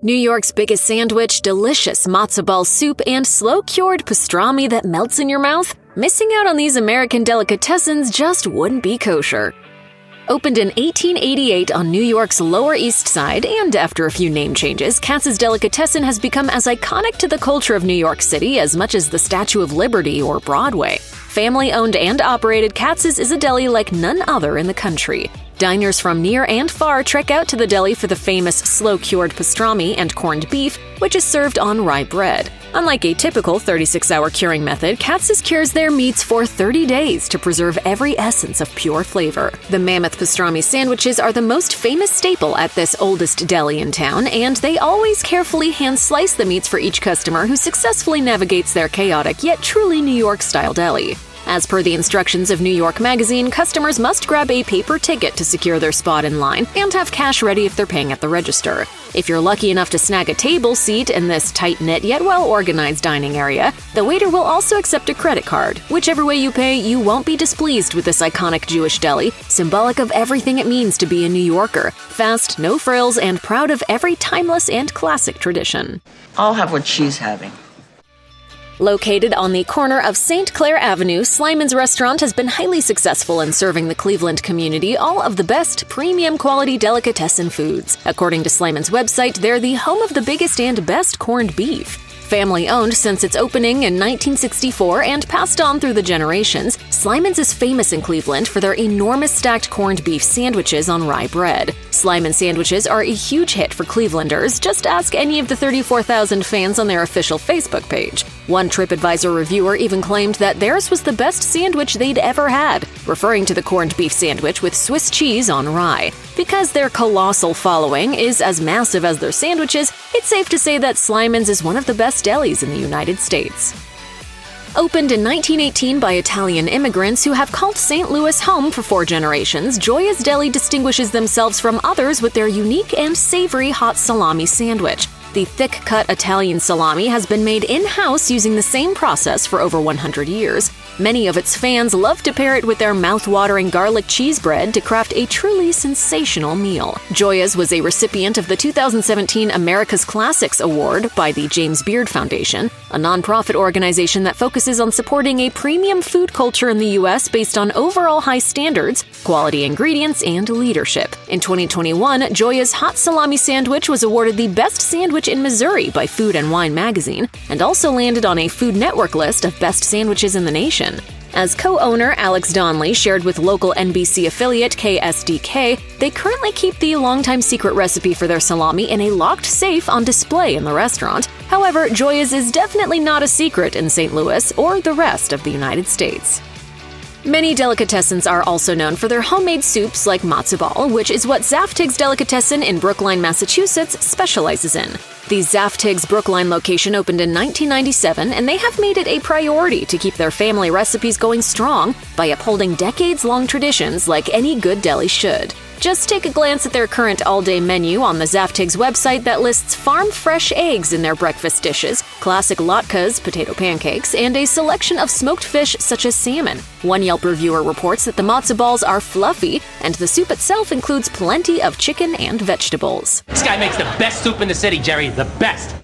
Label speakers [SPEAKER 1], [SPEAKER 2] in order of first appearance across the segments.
[SPEAKER 1] New York's biggest sandwich, delicious matzo ball soup, and slow-cured pastrami that melts in your mouth? Missing out on these American delicatessens just wouldn't be kosher. Opened in 1888 on New York's Lower East Side, and after a few name changes, Katz's Delicatessen has become as iconic to the culture of New York City as much as the Statue of Liberty or Broadway. Family-owned and operated, Katz's is a deli like none other in the country. Diners from near and far trek out to the deli for the famous slow-cured pastrami and corned beef, which is served on rye bread. Unlike a typical 36-hour curing method, Katz's cures their meats for 30 days to preserve every essence of pure flavor. The mammoth pastrami sandwiches are the most famous staple at this oldest deli in town, and they always carefully hand-slice the meats for each customer who successfully navigates their chaotic yet truly New York-style deli. As per the instructions of New York Magazine, customers must grab a paper ticket to secure their spot in line and have cash ready if they're paying at the register. If you're lucky enough to snag a table seat in this tight-knit yet well-organized dining area, the waiter will also accept a credit card. Whichever way you pay, you won't be displeased with this iconic Jewish deli, symbolic of everything it means to be a New Yorker, fast, no frills, and proud of every timeless and classic tradition.
[SPEAKER 2] I'll have what she's having.
[SPEAKER 1] Located on the corner of St. Clair Avenue, Slyman's restaurant has been highly successful in serving the Cleveland community all of the best premium quality delicatessen foods. According to Slyman's website, they're the home of the biggest and best corned beef. Family-owned since its opening in 1964 and passed on through the generations, Slyman's is famous in Cleveland for their enormous stacked corned beef sandwiches on rye bread. Slyman sandwiches are a huge hit for Clevelanders. Just ask any of the 34,000 fans on their official Facebook page. One TripAdvisor reviewer even claimed that theirs was the best sandwich they'd ever had, referring to the corned beef sandwich with Swiss cheese on rye. Because their colossal following is as massive as their sandwiches, it's safe to say that Slyman's is one of the best delis in the United States. Opened in 1918 by Italian immigrants who have called St. Louis home for 4 generations, Gioia's Deli distinguishes themselves from others with their unique and savory hot salami sandwich. The thick-cut Italian salami has been made in-house using the same process for over 100 years. Many of its fans love to pair it with their mouth-watering garlic cheese bread to craft a truly sensational meal. Gioia's was a recipient of the 2017 America's Classics Award by the James Beard Foundation, a nonprofit organization that focuses on supporting a premium food culture in the U.S. based on overall high standards, quality ingredients, and leadership. In 2021, Gioia's hot salami sandwich was awarded the best sandwich in Missouri by Food and Wine magazine, and also landed on a Food Network list of best sandwiches in the nation. As co-owner Alex Donnelly shared with local NBC affiliate KSDK, they currently keep the longtime secret recipe for their salami in a locked safe on display in the restaurant. However, Gioia's is definitely not a secret in St. Louis or the rest of the United States. Many delicatessens are also known for their homemade soups like matzo ball, which is what Zaftigs Delicatessen in Brookline, Massachusetts specializes in. The Zaftigs Brookline location opened in 1997, and they have made it a priority to keep their family recipes going strong by upholding decades-long traditions like any good deli should. Just take a glance at their current all-day menu on the Zaftigs website that lists farm-fresh eggs in their breakfast dishes, classic latkes, potato pancakes, and a selection of smoked fish such as salmon. One Yelp reviewer reports that the matzo balls are fluffy, and the soup itself includes plenty of chicken and vegetables.
[SPEAKER 3] This guy makes the best soup in the city, Jerry. The best.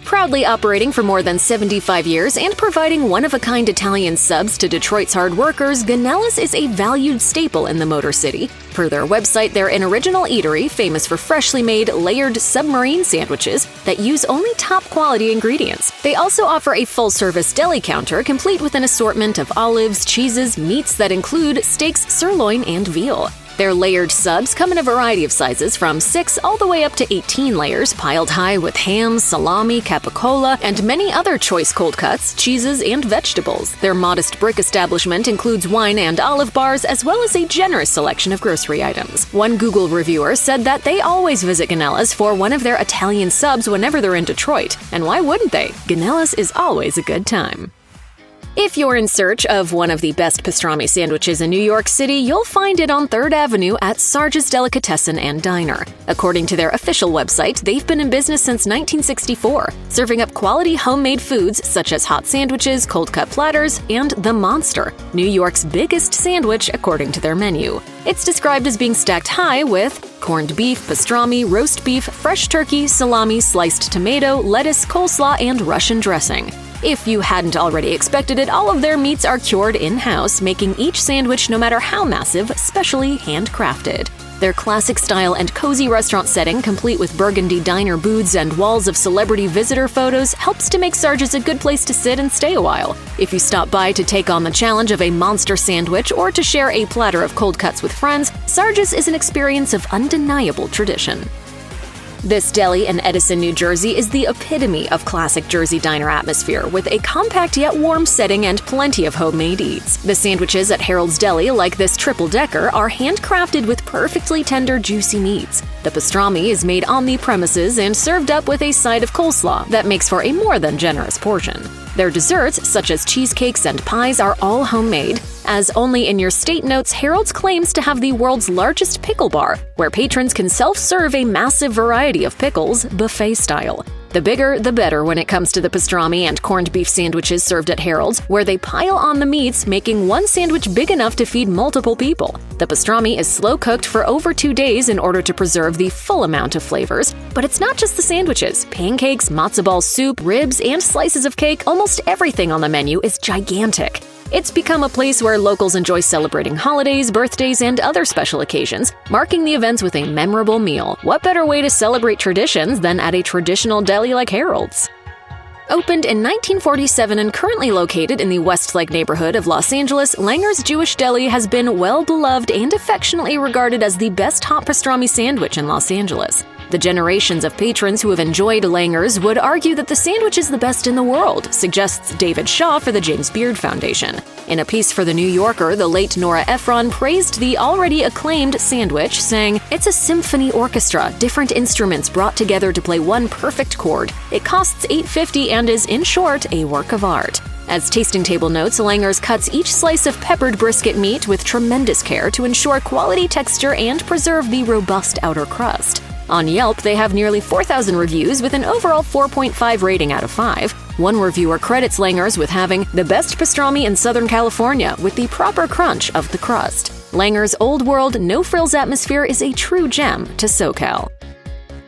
[SPEAKER 1] Proudly operating for more than 75 years and providing one-of-a-kind Italian subs to Detroit's hard workers, Gonella's is a valued staple in the Motor City. Per their website, they're an original eatery famous for freshly made, layered submarine sandwiches that use only top-quality ingredients. They also offer a full-service deli counter complete with an assortment of olives, cheeses, meats that include steaks, sirloin, and veal. Their layered subs come in a variety of sizes from 6 all the way up to 18 layers, piled high with ham, salami, capicola, and many other choice cold cuts, cheeses, and vegetables. Their modest brick establishment includes wine and olive bars, as well as a generous selection of grocery items. One Google reviewer said that they always visit Gonella's for one of their Italian subs whenever they're in Detroit. And why wouldn't they? Gonella's is always a good time. If you're in search of one of the best pastrami sandwiches in New York City, you'll find it on 3rd Avenue at Sarge's Delicatessen and Diner. According to their official website, they've been in business since 1964, serving up quality homemade foods such as hot sandwiches, cold-cut platters, and the Monster, New York's biggest sandwich according to their menu. It's described as being stacked high with corned beef, pastrami, roast beef, fresh turkey, salami, sliced tomato, lettuce, coleslaw, and Russian dressing. If you hadn't already expected it, all of their meats are cured in-house, making each sandwich, no matter how massive, specially handcrafted. Their classic style and cozy restaurant setting, complete with burgundy diner booths and walls of celebrity visitor photos, helps to make Sarge's a good place to sit and stay a while. If you stop by to take on the challenge of a monster sandwich or to share a platter of cold cuts with friends, Sarge's is an experience of undeniable tradition. This deli in Edison, New Jersey is the epitome of classic Jersey diner atmosphere, with a compact yet warm setting and plenty of homemade eats. The sandwiches at Harold's Deli, like this triple-decker, are handcrafted with perfectly tender, juicy meats. The pastrami is made on the premises and served up with a side of coleslaw that makes for a more than generous portion. Their desserts, such as cheesecakes and pies, are all homemade. As only in your state notes, Harold's claims to have the world's largest pickle bar, where patrons can self-serve a massive variety of pickles, buffet style. The bigger, the better when it comes to the pastrami and corned beef sandwiches served at Harold's, where they pile on the meats, making one sandwich big enough to feed multiple people. The pastrami is slow-cooked for over 2 days in order to preserve the full amount of flavors. But it's not just the sandwiches. Pancakes, matzo ball soup, ribs, and slices of cake, almost everything on the menu is gigantic. It's become a place where locals enjoy celebrating holidays, birthdays, and other special occasions, marking the events with a memorable meal. What better way to celebrate traditions than at a traditional deli like Harold's? Opened in 1947 and currently located in the Westlake neighborhood of Los Angeles, Langer's Jewish Deli has been well-beloved and affectionately regarded as the best hot pastrami sandwich in Los Angeles. The generations of patrons who have enjoyed Langer's would argue that the sandwich is the best in the world, suggests David Shaw for the James Beard Foundation. In a piece for The New Yorker, the late Nora Ephron praised the already acclaimed sandwich, saying, "It's a symphony orchestra, different instruments brought together to play one perfect chord. It costs $8.50 and is, in short, a work of art." As Tasting Table notes, Langer's cuts each slice of peppered brisket meat with tremendous care to ensure quality texture and preserve the robust outer crust. On Yelp, they have nearly 4,000 reviews with an overall 4.5 rating out of 5. One reviewer credits Langer's with having the best pastrami in Southern California with the proper crunch of the crust. Langer's old-world, no-frills atmosphere is a true gem to SoCal.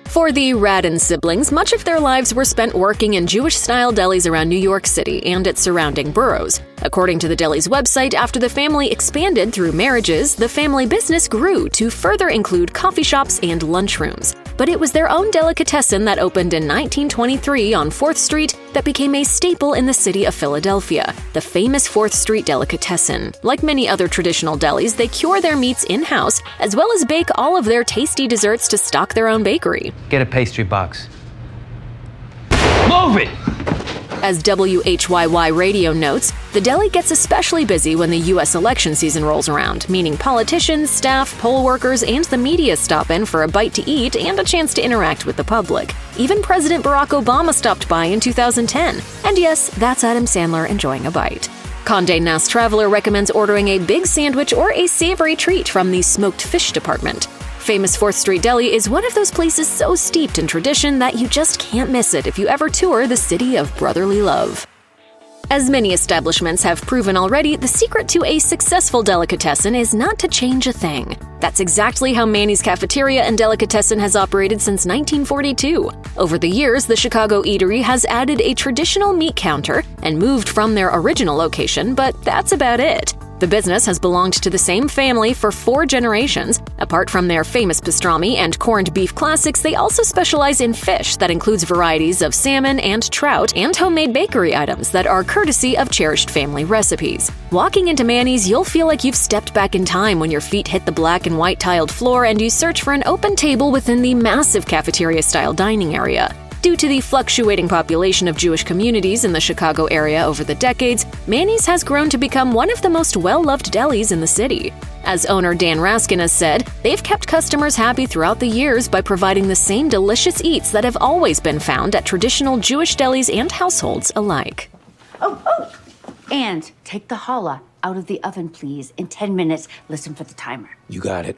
[SPEAKER 1] For the Radin siblings, much of their lives were spent working in Jewish-style delis around New York City and its surrounding boroughs. According to the deli's website, after the family expanded through marriages, the family business grew to further include coffee shops and lunchrooms. But it was their own delicatessen that opened in 1923 on 4th Street that became a staple in the city of Philadelphia, the famous 4th Street Delicatessen. Like many other traditional delis, they cure their meats in-house, as well as bake all of their tasty desserts to stock their own bakery.
[SPEAKER 3] Get a pastry box. Move it!
[SPEAKER 1] As WHYY Radio notes, the deli gets especially busy when the U.S. election season rolls around, meaning politicians, staff, poll workers, and the media stop in for a bite to eat and a chance to interact with the public. Even President Barack Obama stopped by in 2010. And yes, that's Adam Sandler enjoying a bite. Condé Nast Traveler recommends ordering a big sandwich or a savory treat from the smoked fish department. Famous 4th Street Deli is one of those places so steeped in tradition that you just can't miss it if you ever tour the city of brotherly love. As many establishments have proven already, the secret to a successful delicatessen is not to change a thing. That's exactly how Manny's Cafeteria and Delicatessen has operated since 1942. Over the years, the Chicago eatery has added a traditional meat counter and moved from their original location, but that's about it. The business has belonged to the same family for 4 generations. Apart from their famous pastrami and corned beef classics, they also specialize in fish that includes varieties of salmon and trout and homemade bakery items that are courtesy of cherished family recipes. Walking into Manny's, you'll feel like you've stepped back in time when your feet hit the black and white tiled floor and you search for an open table within the massive cafeteria-style dining area. Due to the fluctuating population of Jewish communities in the Chicago area over the decades, Manny's has grown to become one of the most well-loved delis in the city. As owner Dan Raskin has said, they've kept customers happy throughout the years by providing the same delicious eats that have always been found at traditional Jewish delis and households alike.
[SPEAKER 4] Oh! And take the challah out of the oven, please. In 10 minutes, listen for the timer.
[SPEAKER 5] You got it.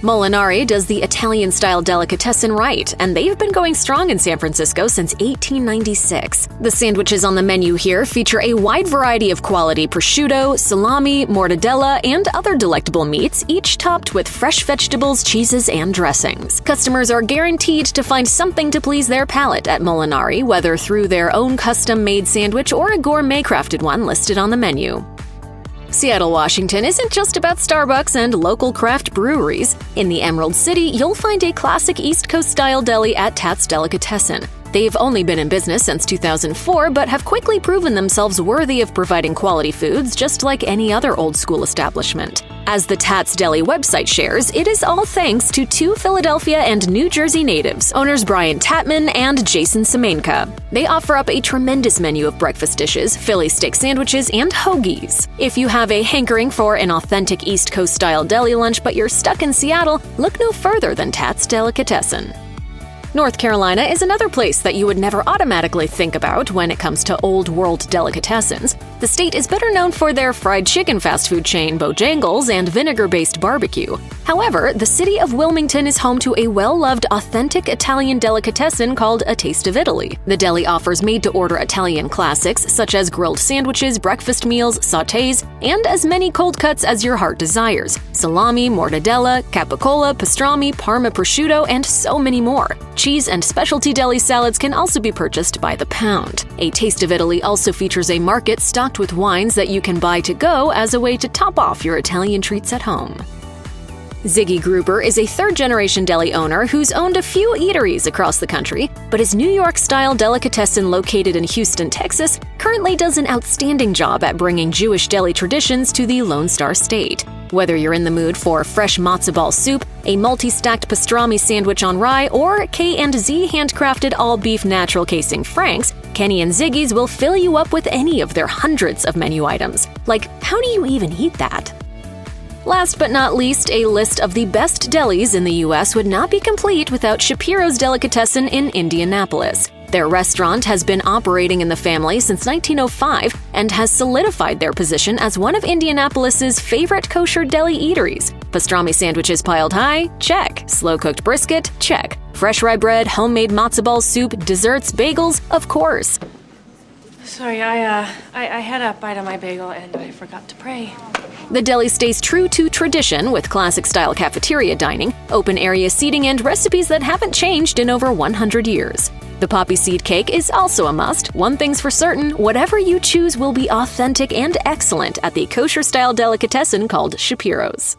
[SPEAKER 1] Molinari does the Italian-style delicatessen right, and they've been going strong in San Francisco since 1896. The sandwiches on the menu here feature a wide variety of quality prosciutto, salami, mortadella, and other delectable meats, each topped with fresh vegetables, cheeses, and dressings. Customers are guaranteed to find something to please their palate at Molinari, whether through their own custom-made sandwich or a gourmet-crafted one listed on the menu. Seattle, Washington isn't just about Starbucks and local craft breweries. In the Emerald City, you'll find a classic East Coast-style deli at Katz Delicatessen. They've only been in business since 2004, but have quickly proven themselves worthy of providing quality foods just like any other old-school establishment. As the Tats Deli website shares, it is all thanks to two Philadelphia and New Jersey natives, owners Brian Tatman and Jason Semenka. They offer up a tremendous menu of breakfast dishes, Philly steak sandwiches, and hoagies. If you have a hankering for an authentic East Coast-style deli lunch but you're stuck in Seattle, look no further than Tats Delicatessen. North Carolina is another place that you would never automatically think about when it comes to old world delicatessens. The state is better known for their fried chicken fast food chain Bojangles and vinegar-based barbecue. However, the city of Wilmington is home to a well-loved authentic Italian delicatessen called A Taste of Italy. The deli offers made-to-order Italian classics such as grilled sandwiches, breakfast meals, sautés, and as many cold cuts as your heart desires: salami, mortadella, capicola, pastrami, parma prosciutto, and so many more. Cheese and specialty deli salads can also be purchased by the pound. A Taste of Italy also features a market stocked with wines that you can buy to go as a way to top off your Italian treats at home. Ziggy Gruber is a third-generation deli owner who's owned a few eateries across the country, but his New York-style delicatessen located in Houston, Texas, currently does an outstanding job at bringing Jewish deli traditions to the Lone Star State. Whether you're in the mood for fresh matzo ball soup, a multi-stacked pastrami sandwich on rye, or K&Z handcrafted all-beef natural casing franks, Kenny and Ziggy's will fill you up with any of their hundreds of menu items. Like, how do you even eat that? Last but not least, a list of the best delis in the U.S. would not be complete without Shapiro's Delicatessen in Indianapolis. Their restaurant has been operating in the family since 1905 and has solidified their position as one of Indianapolis's favorite kosher deli eateries. Pastrami sandwiches piled high? Check. Slow-cooked brisket? Check. Fresh rye bread, homemade matzo ball soup, desserts, bagels? Of course.
[SPEAKER 5] Sorry, I had a bite of my bagel and I forgot to pray.
[SPEAKER 1] The deli stays true to tradition with classic-style cafeteria dining, open-area seating, and recipes that haven't changed in over 100 years. The poppy seed cake is also a must. One thing's for certain, whatever you choose will be authentic and excellent at the kosher-style delicatessen called Shapiro's.